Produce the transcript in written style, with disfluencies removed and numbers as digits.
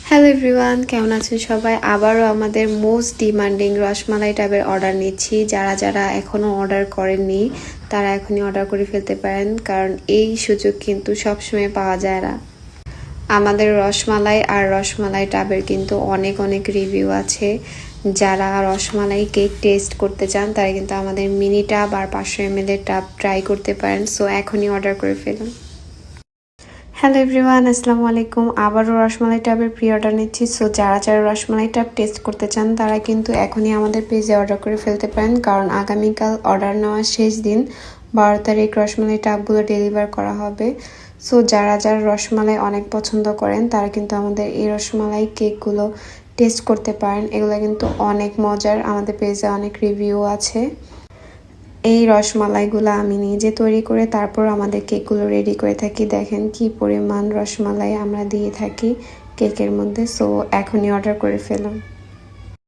Hello everyone, কেমন আছেন সবাই? আবারও আমাদের মোস্ট ডিমান্ডিং রসমালাই টাইপের অর্ডার নিচ্ছি। যারা যারা এখনও অর্ডার করেননি তারা এখনই অর্ডার করে ফেলতে পারেন, কারণ এই সুযোগ কিন্তু সবসময় পাওয়া যায় না। আমাদের রসমালাই আর রসমালাই টাবের কিন্তু অনেক অনেক রিভিউ আছে। যারা রসমালাই কেক টেস্ট করতে চান তারা কিন্তু আমাদের মিনি টাব আর 500 ml এর টাব ট্রাই করতে পারেন। সো এখনই অর্ডার করে ফেলুন। হ্যালো এভরিওয়ান, আসসালামু আলাইকুম। আবারও রসমালাই টাবের প্রি অর্ডার নিচ্ছি। সো যারা যারা রসমালাই টাব টেস্ট করতে চান তারা কিন্তু এখনই আমাদের পেজে অর্ডার করে ফেলতে পারেন, কারণ আগামীকাল অর্ডার নেওয়ার শেষ দিন। 12 তারিখ রসমালাই টাবগুলো ডেলিভার করা হবে। সো যারা যারা রসমালাই অনেক পছন্দ করেন তারা কিন্তু আমাদের এই রসমালাই কেকগুলো টেস্ট করতে পারেন। এগুলো কিন্তু অনেক মজার, আমাদের পেজে অনেক রিভিউ আছে। এই রসমালাইগুলো আমি নিজে তৈরি করে তারপর আমাদের কেকগুলো রেডি করে থাকি। দেখেন কি পরিমাণ রসমালাই আমরা দিয়ে থাকি কেকের মধ্যে। সো এখনই অর্ডার করে ফেলুন।